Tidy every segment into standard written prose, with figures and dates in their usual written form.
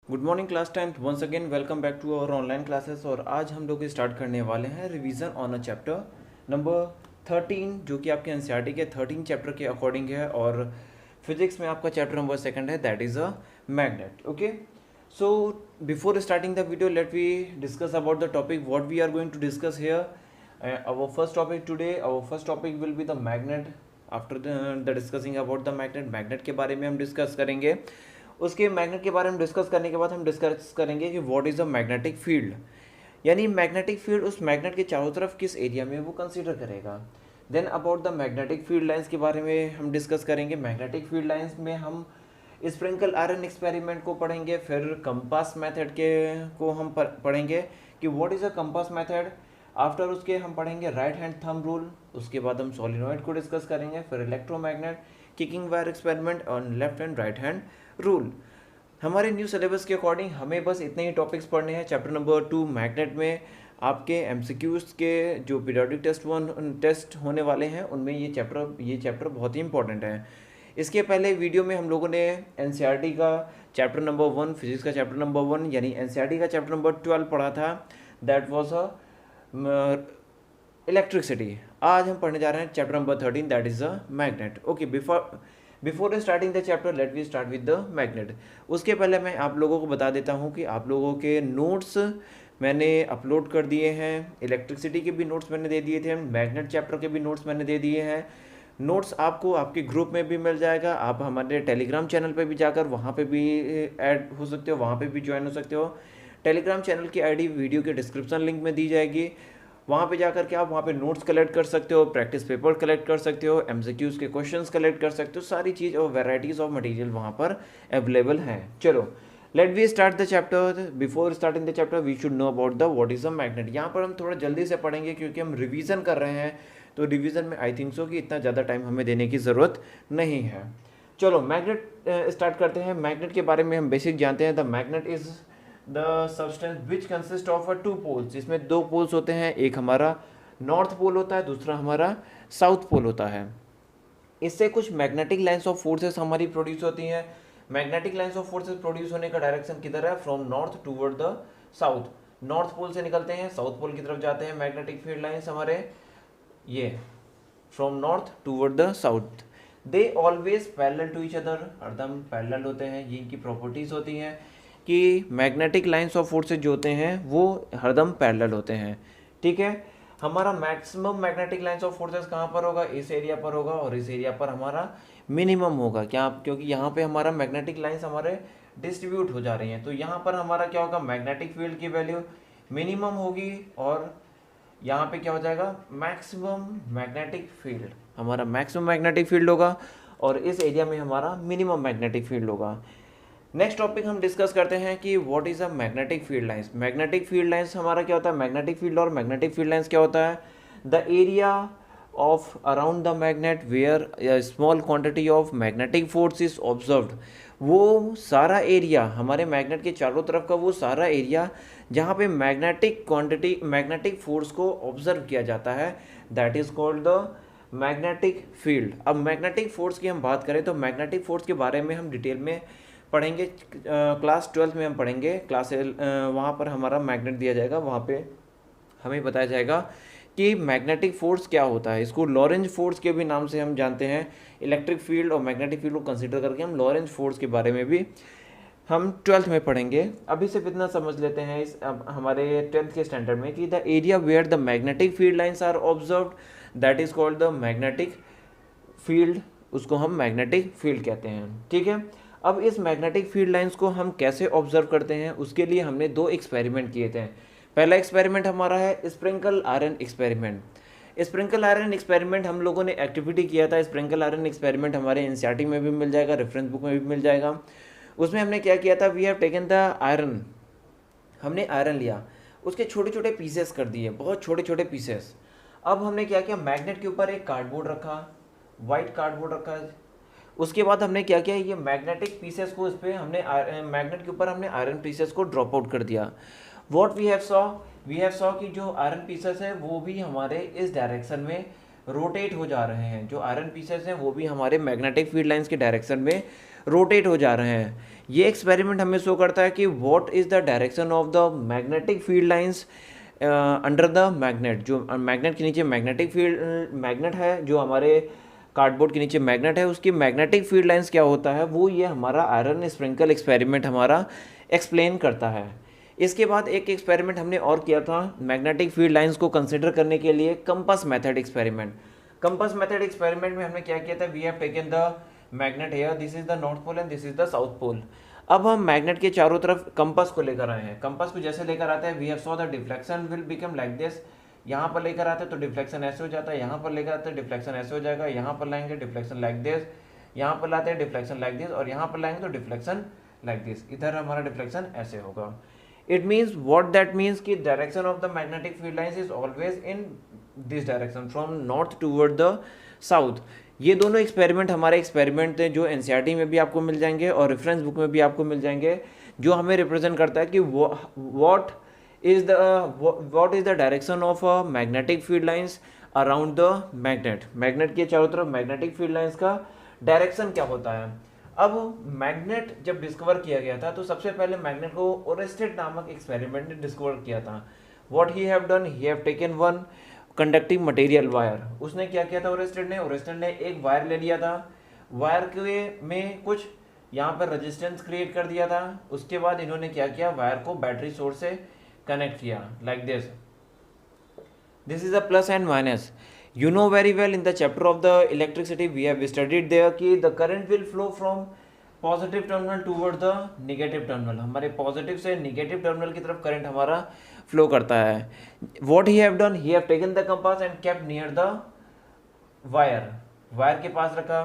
Good morning class 10th once again welcome back to our online classes. और आज हम लोग स्टार्ट करने वाले हैं revision on a chapter number 13 जो कि आपके एनसीईआरटी के 13 चैप्टर के अकॉर्डिंग है। और फिजिक्स में आपका चैप्टर नंबर सेकंड है, that is a magnet. Okay, so before starting the video let we discuss about the topic what we are going to discuss here. Our first topic today, our first topic will be the magnet. After the discussing about the magnet, magnet के बारे में हम discuss करेंगे। उसके magnet के बारे में discuss करने के बाद हम डिस्कस करेंगे कि what is a magnetic field, यानी मैग्नेटिक फील्ड उस मैग्नेट के चारों तरफ किस एरिया में वो कंसीडर करेगा। Then about the magnetic field lines के बारे में हम डिस्कस करेंगे। मैग्नेटिक फील्ड लाइंस में हम स्प्रिंकल आयरन एक्सपेरिमेंट को पढ़ेंगे, फिर कंपास मेथड के को हम पढ़ेंगे कि what is a compass method. After उसके हम पढ़ेंगे राइट हैंड थंब रूल। उसके बाद हम सोलिनॉइड को डिस्कस करेंगे, फिर इलेक्ट्रोमैग्नेट, किकिंग वायर एक्सपेरिमेंट और left and right hand rule. हमारे न्यू सिलेबस के अकॉर्डिंग हमें बस इतने ही टॉपिक्स पढ़ने हैं। चैप्टर नंबर 2 मैग्नेट में आपके एमसीक्यूज के जो पीरियोडिक टेस्ट होने वाले हैं उनमें ये चैप्टर बहुत ही इंपॉर्टेंट है। इसके पहले वीडियो में हम लोगों ने एनसीईआरटी का चैप्टर नंबर 1, फिजिक्स का चैप्टर नंबर 1 यानी एनसीईआरटी का चैप्टर नंबर 12 पढ़ा था, दैट वाज अ इलेक्ट्रिसिटी। आज हम पढ़ने जा रहे हैं chapter number 13, that is a magnet. Okay, before starting the chapter let we start with the magnet. उसके पहले मैं आप लोगों को बता देता हूँ कि आप लोगों के नोट्स मैंने अपलोड कर दिए हैं। इलेक्ट्रिसिटी के भी नोट्स मैंने दे दिए थे, मैग्नेट चैप्टर के भी नोट्स मैंने दे दिए हैं। नोट्स आपको आपके ग्रुप में भी मिल जाएगा। आप हमारे टेलीग्राम चैनल पे भी जाकर वहाँ पे भी ऐड हो सकते हो, वहाँ पे भी ज्वाइन हो सकते हो। टेलीग्राम चैनल की आईडी वीडियो के डिस्क्रिप्शन लिंक में दी जाएगी। वहाँ पे जाकर के आप वहाँ पे नोट्स कलेक्ट कर सकते हो, प्रैक्टिस पेपर कलेक्ट कर सकते हो, एमसीक्यूज़ के क्वेश्चंस कलेक्ट कर सकते हो। सारी चीज़ और वेराइटीज़ ऑफ मटेरियल वहाँ पर अवेलेबल हैं। चलो let we start the chapter. Before starting the chapter we should know about the what is a magnet. यहाँ पर हम थोड़ा जल्दी से पढ़ेंगे क्योंकि हम रिवीजन कर रहे हैं, तो रिवीजन में आई थिंक सो कि इतना ज़्यादा टाइम हमें देने की ज़रूरत नहीं है। चलो मैग्नेट स्टार्ट करते हैं। मैग्नेट के बारे में हम बेसिक जानते हैं। The magnet is the substance which consist of a two poles. इसमें दो पोल्स होते हैं, एक हमारा नॉर्थ पोल होता है, दूसरा हमारा साउथ पोल होता है। इससे कुछ मैग्नेटिक लाइंस ऑफ फोर्सेस हमारी प्रोड्यूस होती हैं। Magnetic lines of forces produce होने का डायरेक्शन किधर है? From north toward the south. North pole से निकलते हैं, साउथ पोल की तरफ जाते हैं। मैग्नेटिक फील्ड लाइंस हमारे ये from north toward the south. They always parallel to each other, हरदम पैरेलल होते हैं। ये इनकी प्रॉपर्टीज होती हैं कि मैग्नेटिक लाइंस ऑफ फोर्सेज जो होते हैं वो हरदम पैरेलल होते हैं। ठीक है, हमारा maximum magnetic lines of forces कहाँ पर होगा? इस एरिया पर होगा, और इस एरिया पर हमारा मिनिमम होगा। क्या? क्योंकि यहाँ पे हमारा मैग्नेटिक लाइंस हमारे डिस्ट्रीब्यूट हो जा रही हैं, तो यहाँ पर हमारा क्या होगा? मैग्नेटिक फील्ड की वैल्यू मिनिमम होगी, और यहाँ पे क्या हो जाएगा? Maximum magnetic field. हमारा मैक्सिमम मैग्नेटिक फील्ड होगा और इस एरिया में हमारा मिनिमम मैग्नेटिक फील्ड होगा। नेक्स्ट टॉपिक हम डिस्कस करते हैं कि what is a magnetic field lines. Magnetic field lines हमारा क्या होता है? मैग्नेटिक फील्ड और मैग्नेटिक फील्ड लाइंस क्या होता है? The area of around the magnet where small quantity of magnetic force is observed. वो सारा एरिया, हमारे मैग्नेट के चारों तरफ का वो सारा एरिया जहाँ पे मैग्नेटिक क्वांटिटी, मैग्नेटिक फोर्स को ऑब्जर्व किया जाता है, that is called the magnetic field. अब मैग्नेटिक फोर्स की हम बात करें तो मैग्नेटिक फोर्स के बारे में हम डिटेल में पढ़ेंगे। क्लास 12 में हम पढ़ेंगे। वहाँ पर हमारा मैग्नेट दिया जाएगा, वहाँ पे हमें बताया जाएगा कि मैग्नेटिक फोर्स क्या होता है। इसको लॉरेंज फोर्स के भी नाम से हम जानते हैं। इलेक्ट्रिक फील्ड और मैग्नेटिक फील्ड को कंसिडर करके हम लॉरेंज फोर्स के बारे में भी हम 12th में पढ़ेंगे। अभी सिर्फ इतना समझ लेते हैं इस अब हमारे 10th के स्टैंडर्ड में कि the area where the magnetic field lines are observed that is called the magnetic field. उसको हम मैग्नेटिक फील्ड कहते हैं। ठीक है, अब इस मैग्नेटिक फील्ड लाइंस को हम कैसे ऑब्जर्व करते हैं, उसके लिए हमने दो एक्सपेरिमेंट किए थे। पहला एक्सपेरिमेंट हमारा है sprinkle iron experiment. Sprinkle iron experiment हम लोगों ने एक्टिविटी किया था। स्प्रिंकल आयरन एक्सपेरिमेंट हमारे एनसीईआरटी में भी मिल जाएगा, रेफरेंस बुक में भी मिल जाएगा। उसमें हमने क्या किया था? We have taken the iron. हमने आयरन लिया, उसके छोटे छोटे पीसेस कर दिए, बहुत छोटे छोटे पीसेस। अब हमने क्या किया? मैग्नेट के ऊपर एक कार्डबोर्ड रखा, वाइट कार्डबोर्ड रखा। उसके बाद हमने क्या किया? ये मैग्नेटिक पीसेस को इस पर हमने मैग्नेट के ऊपर हमने आयरन पीसेस को ड्रॉप आउट कर दिया। वॉट वी हैव सॉ कि जो आयरन पीसेस हैं वो भी हमारे इस डायरेक्शन में रोटेट हो जा रहे हैं। जो आयरन पीसेस हैं वो भी हमारे मैग्नेटिक फील्ड लाइंस के डायरेक्शन में रोटेट हो जा रहे हैं। ये एक्सपेरिमेंट हमें शो करता है कि what is the direction of the magnetic field lines under the magnet. जो मैग्नेट के नीचे मैग्नेटिक फील्ड मैग्नेट है, जो हमारे कार्डबोर्ड के नीचे मैग्नेट है, उसकी मैग्नेटिक फील्ड लाइंस क्या होता है, वो ये हमारा आयरन स्प्रिंकल एक्सपेरिमेंट हमारा एक्सप्लेन करता है। इसके बाद एक एक्सपेरिमेंट हमने और किया था मैग्नेटिक फील्ड लाइंस को कंसिडर करने के लिए, compass method experiment. Compass method experiment में हमने क्या किया था, we have taken the magnet here, this is the north pole and this is the south pole. अब हम मैग्नेट के चारों तरफ कंपास को लेकर आए हैं। कंपास को जैसे लेकर आते हैं, we have saw the deflection will become like this. यहाँ पर लेकर आते हैं तो डिफ्लेक्शन ऐसे हो जाता है, यहाँ पर लेकर आते हैं डिफ्लेक्शन ऐसे हो जाएगा, यहाँ पर लाएंगे डिफ्लेक्शन लाइक दिस, यहाँ पर लाते हैं डिफ्लेक्शन लाइक दिस, और यहाँ पर लाएंगे तो डिफ्लेक्शन लाइक दिस। इधर हमारा डिफ्लेक्शन ऐसे होगा। It means what that means कि direction of the magnetic field lines is always in this direction from north toward the south. ये दोनों एक्सपेरिमेंट हमारे एक्सपेरिमेंट थे जो एनसीईआरटी में भी आपको मिल जाएंगे और रेफरेंस बुक में भी आपको मिल जाएंगे, जो हमें रिप्रेजेंट करता है कि what is the direction of magnetic field lines around the magnet. Magnet के चारों तरफ मैग्नेटिक फील्ड लाइंस का डायरेक्शन क्या होता है। अब मैग्नेट जब डिस्कवर किया गया था तो सबसे पहले मैग्नेट को ओरेस्टेड नामक एक्सपेरिमेंट ने डिस्कवर किया था। What he have done, he have taken one conducting material wire. उसने क्या किया था ओरेस्टेड ने एक वायर ले लिया था, वायर के में कुछ यहाँ पर रेजिस्टेंस क्रिएट कर दिया था। उसके बाद इन्होंने क्या किया, वायर को बैटरी सोर्स से कनेक्ट किया like this is a plus and minus. You know very well in the chapter of the electricity we have studied there कि the current will flow from positive terminal toward the negative terminal। हमारे positive से negative terminal की तरफ current हमारा flow करता है। What he have done, he have taken the compass and kept near the wire। Wire के पास रखा।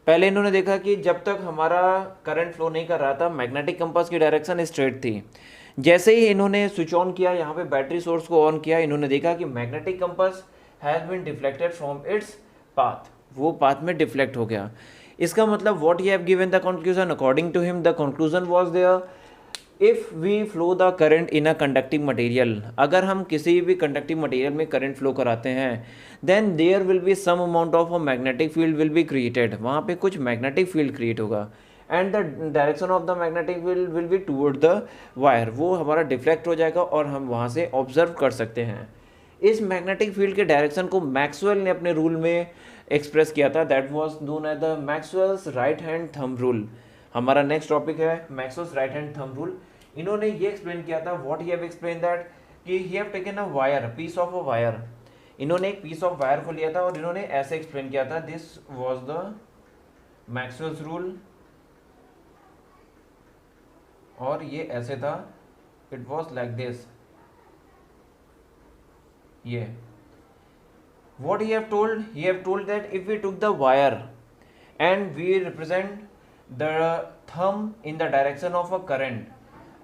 पहले इन्होंने देखा कि जब तक हमारा करंट फ्लो नहीं कर रहा था, मैग्नेटिक कंपास की डायरेक्शन स्ट्रेट थी। जैसे ही इन्होंने स्विच ऑन किया, यहाँ पे बैटरी सोर्स को ऑन किया, इन्होंने देखा कि magnetic compass has been deflected from its path। वो पाथ में डिफ्लेक्ट हो गया। इसका मतलब what he have given the conclusion, according to him the conclusion was there if we flow the current in a conducting material। अगर हम किसी भी कंडक्टिंग मटेरियल में करंट फ्लो कराते हैं, then there will be some amount of a magnetic field will be created। वहाँ पे कुछ मैग्नेटिक फील्ड क्रिएट होगा and the direction of the magnetic field will be toward the wire। वो हमारा deflect हो जाएगा और हम वहाँ से ऑब्जर्व कर सकते हैं। इस मैग्नेटिक फील्ड के डायरेक्शन को मैक्सवेल ने अपने रूल में एक्सप्रेस किया था, that was known as the Maxwell's right hand thumb rule. हमारा नेक्स्ट टॉपिक है Maxwell's right hand thumb rule. इन्होंने ये एक्सप्लेन किया था, what he have explain that कि he have taken a wire, piece of a wire. इन्होंने एक piece of wire को लिया था और इन्होंने ऐसे एक्सप्लेन किया था, this was the Maxwell's rule, और ये ऐसे था, इट वाज लाइक दिस। ये what he have told that if we took the wire and we represent the thumb in the direction of a current।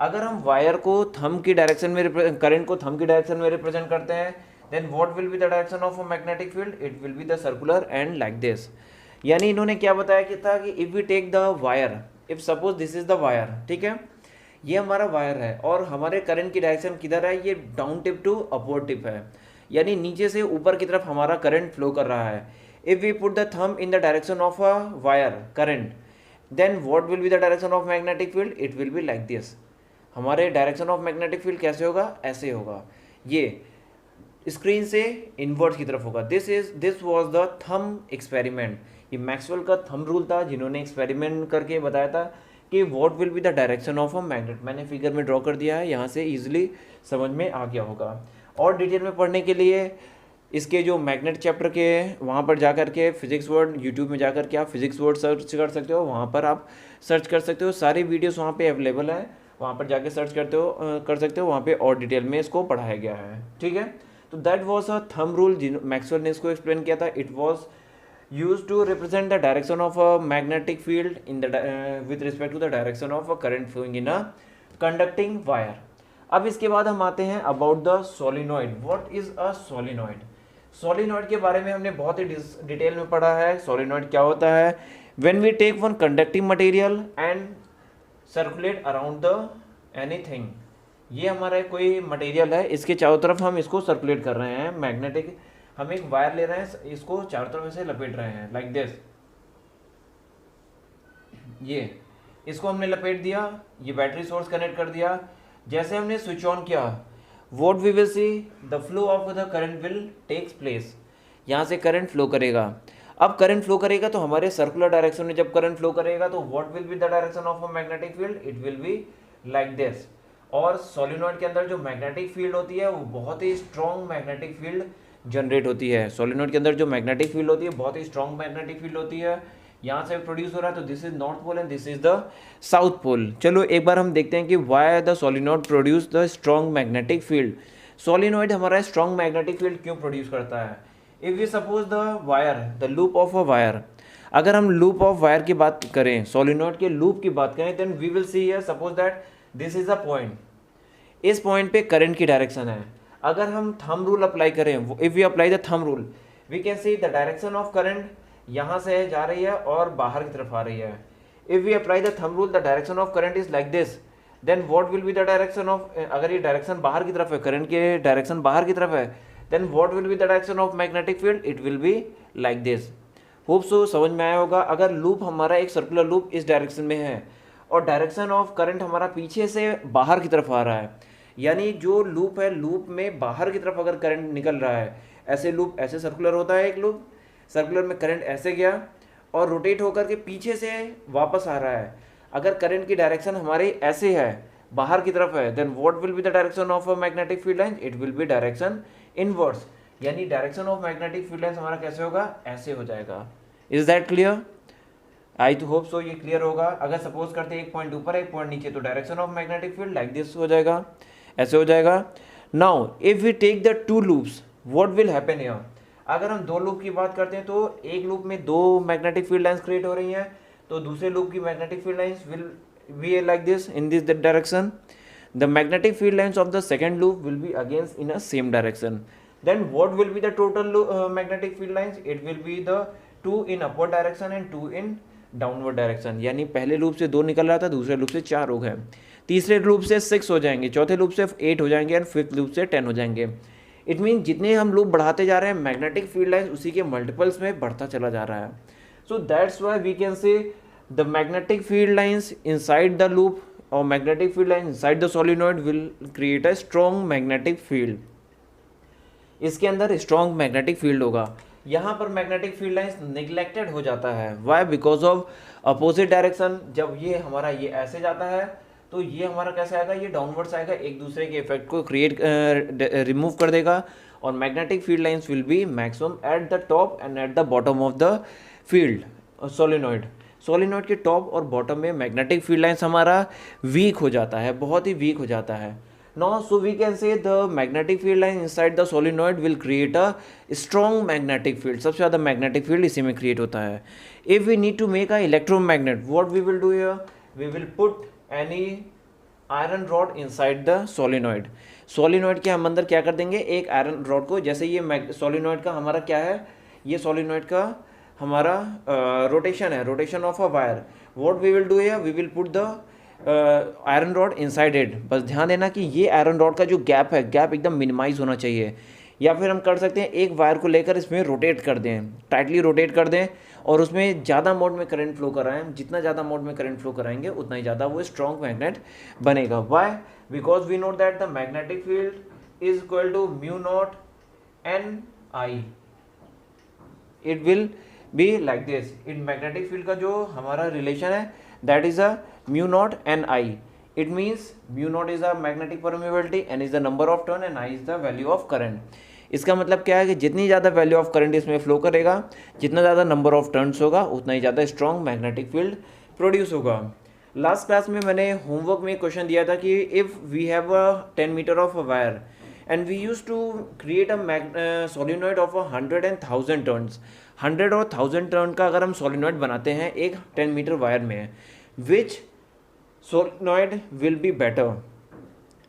अगर हम wire को thumb की direction में, करंट को थंब की डायरेक्शन में represent करते हैं, then what will be the direction of a magnetic field, it will be the circular and like this। यानी इन्होंने क्या बताया कि था कि if we take the wire, if suppose this is the wire, ठीक है, ये हमारा वायर है और हमारे करंट की डायरेक्शन किधर है, ये down tip to upward tip है, यानी नीचे से ऊपर की तरफ हमारा करंट फ्लो कर रहा है। If we put the thumb in the direction of a wire current, then what will be the direction of magnetic field, it will be like this. हमारे डायरेक्शन ऑफ मैग्नेटिक फील्ड कैसे होगा, ऐसे होगा, ये screen से invert की तरफ होगा। This was the thumb experiment. ये मैक्सवेल का थंब रूल था, जिन्होंने एक्सपेरिमेंट करके बताया था कि what will be the direction of a magnet. मैंने फिगर में ड्रॉ कर दिया है, यहाँ से ईजिली समझ में आ गया होगा। और डिटेल में पढ़ने के लिए इसके जो मैग्नेट चैप्टर के वहाँ पर जा कर के फिजिक्स वर्ड, यूट्यूब में जा कर के आप फिजिक्स वर्ड सर्च कर सकते हो, वहाँ पर आप सर्च कर सकते हो, सारी वीडियोस वहाँ पे अवेलेबल है, वहाँ पर जाके सर्च कर सकते हो, वहाँ पे और डिटेल में इसको पढ़ाया गया है। ठीक है, तो that was a thumb rule, Maxwell ने इसको एक्सप्लेन किया था। It was use to represent the direction of a magnetic field in the with respect to the direction of a current flowing in a conducting wire. अब इसके बाद हम आते हैं about the solenoid. What is a solenoid. Solenoid के बारे में हमने बहुत ही डिटेल में पढ़ा है। सोलिनॉइड क्या होता है, when we take one conducting material and circulate around the anything. ये हमारा कोई मटेरियल है, इसके चारों तरफ हम इसको सर्कुलेट कर रहे हैं, मैग्नेटिक, हम एक वायर ले रहे हैं, इसको चारों तरफ से लपेट रहे हैं लाइक दिस। ये इसको हमने लपेट दिया, ये बैटरी सोर्स कनेक्ट कर दिया। जैसे हमने स्विच ऑन किया, what we will see, the flow of the current will takes place. यहाँ से करंट फ्लो करेगा। अब करंट फ्लो करेगा तो हमारे सर्कुलर डायरेक्शन में जब करंट फ्लो करेगा तो what will be the direction of a magnetic field, it will be like this. और सोलिनॉइड के अंदर जो मैग्नेटिक फील्ड होती है वो बहुत ही स्ट्रॉन्ग मैग्नेटिक फील्ड जनरेट होती है। सोलिनॉइड के अंदर जो मैग्नेटिक फील्ड होती है बहुत ही स्ट्रॉन्ग मैग्नेटिक फील्ड होती है। यहाँ से प्रोड्यूस हो रहा है तो this is north pole and this is the south pole. चलो एक बार हम देखते हैं कि why the solenoid produce the strong magnetic field. Solenoid हमारा स्ट्रॉन्ग मैग्नेटिक फील्ड क्यों प्रोड्यूस करता है? If we suppose the wire, the loop of a wire, अगर हम लूप ऑफ वायर की बात करें, सोलिनॉइड के लूप की बात करें, then we will see here, suppose that this is a point. इस पॉइंट पे करंट की डायरेक्शन है। अगर हम थंब रूल अप्लाई करें, if we apply the thumb rule, we can see the direction of current यहाँ से जा रही है और बाहर की तरफ आ रही है। If we apply the thumb rule, the direction of current is like this, then what will be the direction of, अगर ये डायरेक्शन बाहर की तरफ है, करंट के डायरेक्शन बाहर की तरफ है, then what will be the direction of magnetic field, it will be like this. Hope so समझ में आया होगा। अगर लूप हमारा एक सर्कुलर लूप इस डायरेक्शन में है और डायरेक्शन ऑफ करंट हमारा पीछे से बाहर की तरफ आ रहा है, यानी जो लूप है, लूप में बाहर की तरफ अगर करंट निकल रहा है, ऐसे लूप ऐसे सर्कुलर होता है, एक लूप सर्कुलर में करंट ऐसे गया और रोटेट होकर के पीछे से वापस आ रहा है। अगर करंट की डायरेक्शन हमारी ऐसे है, बाहर की तरफ है, then what will be the direction of a magnetic field line, it will be direction inverse. यानी direction of magnetic field line हमारा कैसे होगा, ऐसे हो जाएगा। Is that clear? आई तो होप सो ये क्लियर होगा। अगर सपोज करते हैं एक पॉइंट ऊपर एक पॉइंट नीचे, तो direction of magnetic field like this हो जाएगा, ऐसे हो जाएगा। Now if we take the two loops, what will happen here? अगर हम दो लूप की बात करते हैं तो एक लूप में दो मैग्नेटिक फील्ड लाइंस क्रिएट हो रही हैं, तो दूसरे लूप की magnetic field lines will be like this, in this direction. The magnetic field lines of the second loop will be against in a same direction. Then what will be the total magnetic field lines, it will be the 2 in upward direction and 2 in downward direction. यानी पहले loop से 2 निकल रहा था, दूसरे loop से 4 हो गए, तीसरे लूप से 6 हो जाएंगे, चौथे लूप से 8 हो जाएंगे एंड फिफ्थ लूप से 10 हो जाएंगे। इट मीन जितने हम लूप बढ़ाते जा रहे हैं, मैग्नेटिक फील्ड लाइन उसी के मल्टीपल्स में बढ़ता चला जा रहा है। So that's why we can say the magnetic field lines inside the loop और magnetic field line inside the solenoid will create a strong magnetic field. इसके अंदर स्ट्रॉन्ग मैग्नेटिक फील्ड होगा। यहाँ पर मैग्नेटिक फील्ड लाइंस निगलेक्टेड हो जाता है। Why? Because of opposite direction. जब ये हमारा ये ऐसे जाता है तो ये हमारा कैसे आएगा, ये डाउनवर्ड्स आएगा, एक दूसरे के इफेक्ट को क्रिएट रिमूव कर देगा और magnetic field lines will B maximum at the top and at the bottom of the field solenoid. Solenoid के टॉप और बॉटम में मैग्नेटिक फील्ड लाइंस हमारा वीक हो जाता है, बहुत ही वीक हो जाता है। Now, so we can say the magnetic field line inside the solenoid will create a strong magnetic field. सबसे ज़्यादा magnetic field इसी में create होता है। If we need to make a electromagnet, what we will do here? We will put any iron rod inside the solenoid. Solenoid के हम अंदर क्या कर देंगे, एक iron rod को, जैसे ये solenoid का हमारा क्या है, ये solenoid का हमारा rotation है, rotation of a wire. What we will do here? We will put the iron rod inside it. बस ध्यान देना कि ये आयरन रॉड का जो गैप है, गैप एकदम मिनिमाइज होना चाहिए। या फिर हम कर सकते हैं एक वायर को लेकर इसमें रोटेट कर दें, टाइटली रोटेट कर दें और उसमें ज़्यादा मोड में करंट फ्लो कराएं। जितना ज़्यादा मोड में करंट फ्लो कराएंगे उतना ही ज़्यादा वो स्ट्रॉन्ग मैग्नेट बनेगा। Why? Because we note that the magnetic field is equal to mu naught N I. It will be like this. In magnetic field का जो हमारा रिलेशन है that is a mu naught n I. It means mu naught is a magnetic permeability, n is the number of turn and I is the value of current. इसका मतलब क्या है कि जितनी ज़्यादा वैल्यू ऑफ करंट इसमें flow करेगा, जितना ज़्यादा नंबर ऑफ टर्न्स होगा, उतना ही ज़्यादा स्ट्रॉन्ग मैग्नेटिक फील्ड प्रोड्यूस होगा। लास्ट क्लास में मैंने होमवर्क में क्वेश्चन दिया था कि if we have a 10 meter of a wire and we use to create a solenoid of 100 and 1000 turns. 100 और 1000 टर्न का अगर हम सोलिनॉइड बनाते हैं एक 10 मीटर वायर में, विच सोलिनॉइड विल बी बेटर?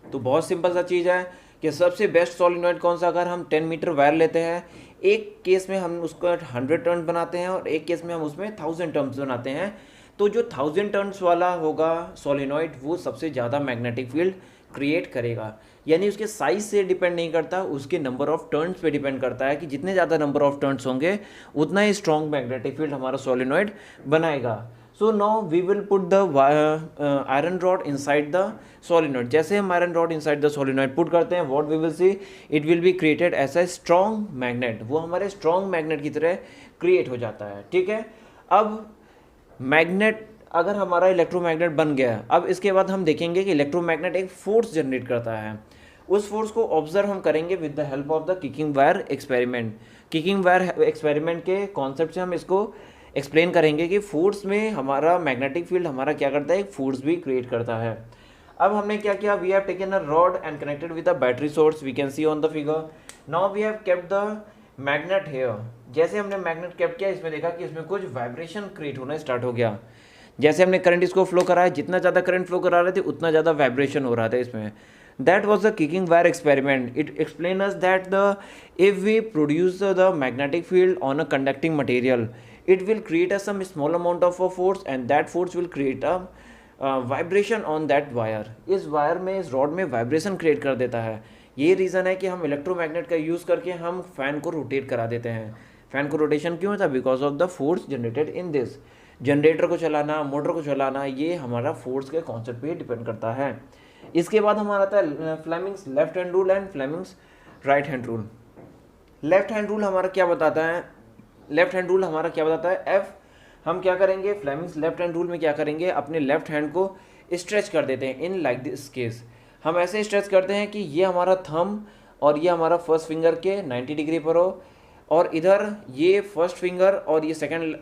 तो बहुत सिंपल सा चीज़ है कि सबसे बेस्ट सोलिनॉइड कौन सा। अगर हम 10 मीटर वायर लेते हैं, एक केस में हम उसको 100 टर्न बनाते हैं और एक केस में हम उसमें 1000 टर्न्स बनाते हैं, तो जो 1000 टर्न्स वाला होगा सोलिनॉइड वो सबसे ज़्यादा मैग्नेटिक फील्ड क्रिएट करेगा। यानी उसके साइज से डिपेंड नहीं करता, उसके नंबर ऑफ टर्न्स पे डिपेंड करता है कि जितने ज़्यादा नंबर ऑफ टर्न्स होंगे उतना ही स्ट्रॉन्ग मैग्नेटिक फील्ड हमारा सोलिनॉइड बनाएगा। So now we will put the iron rod inside the solenoid. जैसे हम iron rod inside the solenoid put करते हैं, what we will see, it will be created as a strong magnet. वो हमारे strong magnet की तरह create हो जाता है। ठीक है, अब मैग्नेट अगर हमारा इलेक्ट्रोमैग्नेट बन गया, अब इसके बाद हम देखेंगे कि इलेक्ट्रोमैग्नेट एक फोर्स जनरेट करता है। उस फोर्स को ऑब्जर्व हम करेंगे with the help of the kicking wire experiment. Kicking wire experiment के कॉन्सेप्ट से हम इसको एक्सप्लेन करेंगे कि फोर्स में हमारा मैग्नेटिक फील्ड हमारा क्या करता है, एक फोर्स भी क्रिएट करता है। अब हमने क्या किया, we have taken a rod and connected with a battery source, we can see on the figure. Now we have kept the magnet here. जैसे हमने मैग्नेट केप्ट किया, इसमें देखा कि इसमें कुछ वाइब्रेशन क्रिएट होना स्टार्ट हो गया। जैसे हमने करंट इसको फ्लो कराया, जितना ज़्यादा करंट फ्लो करा रहे थे उतना ज़्यादा वाइब्रेशन हो रहा था इसमें। That was the kicking wire experiment. It explains us that if we produce the magnetic field on a conducting material, it will create some small amount of a force, and that force will create a vibration on that wire. इस wire में, इस rod में vibration create कर देता है। ये reason है कि हम इलेक्ट्रोमैग्नेट का यूज़ करके हम फैन को रोटेट करा देते हैं। फैन को रोटेशन क्यों होता है, because of the force generated in this. Generator को चलाना, मोटर को चलाना, ये हमारा फोर्स के कॉन्सेप्ट पे डिपेंड करता है। इसके बाद हमारा आता है Fleming's left hand rule and Fleming's right hand rule. Left hand rule हमारा क्या बताता है, लेफ्ट हैंड रूल हमारा क्या बताता है, एफ। हम क्या करेंगे, फ्लेमिंग्स लेफ्ट हैंड रूल में क्या करेंगे, अपने लेफ्ट हैंड को स्ट्रेच कर देते हैं इन लाइक दिस केस। हम ऐसे स्ट्रेच करते हैं कि ये हमारा थंब और ये हमारा फर्स्ट फिंगर के 90 डिग्री पर हो, और इधर ये फर्स्ट फिंगर और ये सेकंड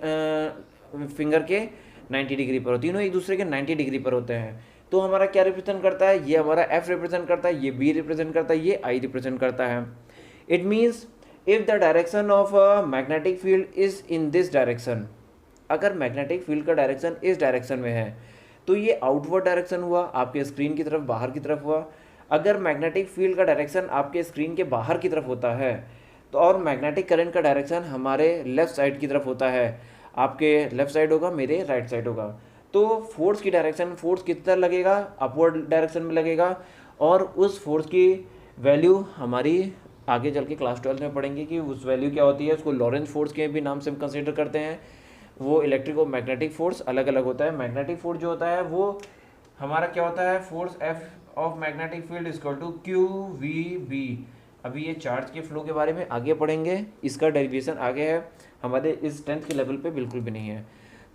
फिंगर के 90 डिग्री पर हो। तीनों एक दूसरे के 90 डिग्री पर होते हैं। तो हमारा क्या रिप्रेजेंट करता है, ये हमारा एफ रिप्रेजेंट करता है, ये बी रिप्रेजेंट करता है, ये आई रिप्रेजेंट करता है। It means if the direction of a magnetic field is in this direction, अगर मैग्नेटिक फील्ड का डायरेक्शन इस डायरेक्शन में है तो ये आउटवर्ड डायरेक्शन हुआ, आपके स्क्रीन की तरफ, बाहर की तरफ हुआ। अगर मैग्नेटिक फील्ड का डायरेक्शन आपके स्क्रीन के बाहर की तरफ होता है तो, और मैग्नेटिक करंट का डायरेक्शन हमारे लेफ्ट साइड की तरफ होता है, आपके लेफ्ट साइड होगा, मेरे राइट साइड होगा, तो फोर्स की डायरेक्शन, फोर्स कितना लगेगा, अपवर्ड डायरेक्शन में लगेगा। और उस फोर्स की वैल्यू हमारी आगे चल के क्लास 12 में पढ़ेंगे कि उस वैल्यू क्या होती है। उसको लॉरेंस फोर्स के भी नाम से हम कंसीडर करते हैं। वो इलेक्ट्रिक और मैग्नेटिक फोर्स अलग अलग होता है। मैग्नेटिक फोर्स जो होता है वो हमारा क्या होता है, force F of magnetic field equal to q v B. अभी ये चार्ज के फ्लो के बारे में आगे पढ़ेंगे, इसका डेरिवेशन आगे है, हमारे इस 10th के लेवल पे बिल्कुल भी नहीं है।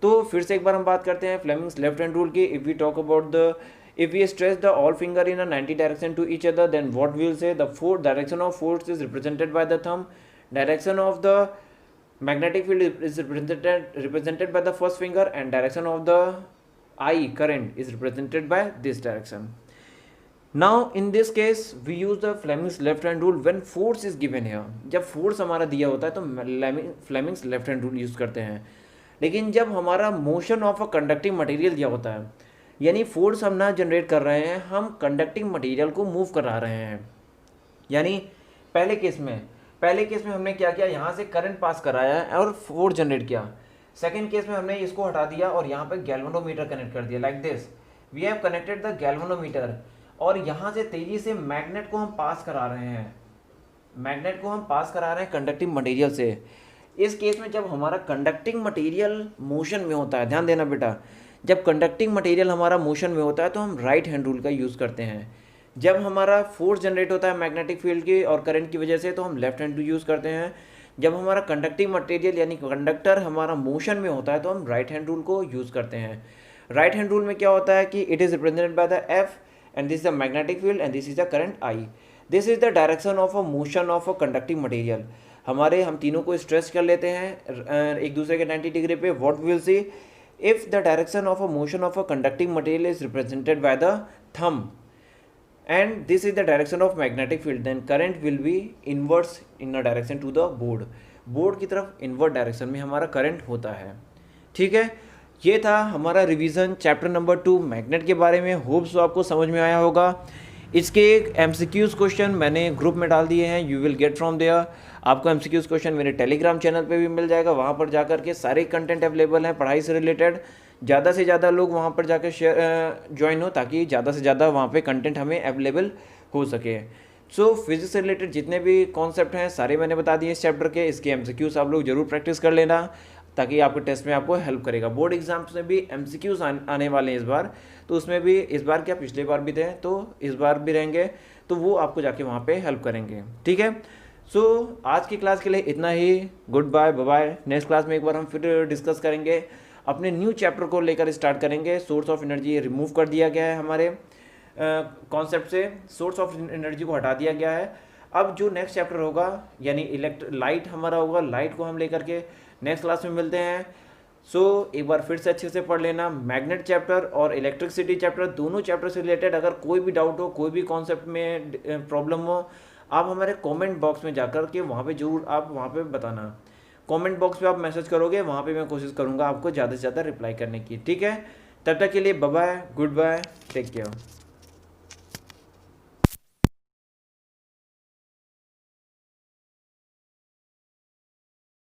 तो फिर से एक बार हम बात करते हैं फ्लेमिंग्स लेफ्ट हैंड रूल की। If we talk about the, if we stretch the all finger in a 90 direction to each other, then what we will say, the fourth direction of force is represented by the thumb, direction of the magnetic field is represented by the first finger, and direction of the I current is represented by this direction. Now in this case we use the Fleming's left hand rule when force is given here. जब force हमारा दिया होता है तो Fleming's left hand rule use करते हैं। लेकिन जब हमारा motion of a conducting material दिया होता है, यानी force हम ना जनरेट कर रहे हैं, हम conducting material को मूव करा रहे हैं। यानी पहले केस में हमने क्या किया, यहाँ से करंट पास कराया और फोर्स जनरेट किया। सेकंड केस में हमने इसको हटा दिया और यहाँ पे गैल्वेनोमीटर कनेक्ट कर दिया, like this we have connected the galvanometer, और यहाँ से तेजी से मैग्नेट को हम पास करा रहे हैं, मैग्नेट को हम पास करा रहे हैं कंडक्टिंग मटेरियल से। इस केस में जब हमारा कंडक्टिंग मटेरियल मोशन में होता है, ध्यान देना बेटा, जब कंडक्टिंग मटेरियल हमारा मोशन में होता है तो हम राइट हैंड रूल का यूज़ करते हैं। जब हमारा फोर्स जनरेट होता है मैग्नेटिक फील्ड की और करंट की वजह से तो हम लेफ्ट हैंड यूज़ करते हैं। जब हमारा कंडक्टिंग मटेरियल यानी कंडक्टर हमारा मोशन में होता है तो हम राइट हैंड रूल को यूज़ करते हैं। राइट हैंड रूल में क्या होता है कि it is represented by the F and this is the magnetic field and this is the current I. This is the direction of a motion of a conducting material. हम तीनों को stretch कर लेते हैं एक दूसरे के 90 डिग्री पे। What we will see, if the direction of a motion of a conducting material is represented by the thumb and this is the direction of magnetic field, then current will be inverse in a direction to the board की तरफ invert direction में हमारा current होता है। ठीक है, ये था हमारा रिवीजन चैप्टर नंबर 2 मैग्नेट के बारे में। होप सो आपको समझ में आया होगा। इसके एक MCQs क्वेश्चन मैंने ग्रुप में डाल दिए हैं, you will get from there. आपको MCQs क्वेश्चन मेरे टेलीग्राम चैनल पे भी मिल जाएगा, वहाँ पर जाकर के सारे कंटेंट अवेलेबल हैं पढ़ाई से रिलेटेड। ज़्यादा से ज़्यादा लोग वहाँ पर जाकर ज्वाइन हो ताकि ज़्यादा से ज़्यादा वहाँ पे कंटेंट हमें अवेलेबल हो सके। सो फिजिक्स से रिलेटेड जितने भी कॉन्सेप्ट हैं सारे मैंने बता दिए इस चैप्टर के। इसके MCQs आप लोग जरूर प्रैक्टिस कर लेना। ताकि आपके टेस्ट में आपको हेल्प करेगा। बोर्ड एग्जाम्स में भी MCQs आने वाले हैं इस बार, तो उसमें भी इस बार क्या पिछले बार भी थे तो इस बार भी रहेंगे, तो वो आपको जाके वहाँ पे हेल्प करेंगे। ठीक है, सो आज की क्लास के लिए इतना ही। Good bye, bye bye. Next class में एक बार हम फिर डिस्कस करेंगे, अपने न्यू चैप्टर को लेकर स्टार्ट करेंगे। सोर्स ऑफ एनर्जी रिमूव कर दिया गया है हमारे कॉन्सेप्ट से, सोर्स ऑफ एनर्जी को हटा दिया गया है। अब जो नेक्स्ट चैप्टर होगा यानी लाइट हमारा होगा, लाइट को हम लेकर के नेक्स्ट क्लास में मिलते हैं। सो एक बार फिर से अच्छे से पढ़ लेना, मैग्नेट चैप्टर और इलेक्ट्रिसिटी चैप्टर, दोनों चैप्टर से रिलेटेड अगर कोई भी डाउट हो, कोई भी कॉन्सेप्ट में प्रॉब्लम हो, आप हमारे कमेंट बॉक्स में जाकर के वहाँ पे जरूर आप वहाँ पे बताना। कमेंट बॉक्स पे आप मैसेज करोगे, वहाँ पे मैं कोशिश करूँगा आपको ज़्यादा से ज़्यादा रिप्लाई करने की। ठीक है, तब तक के लिए bye bye, good bye, take care.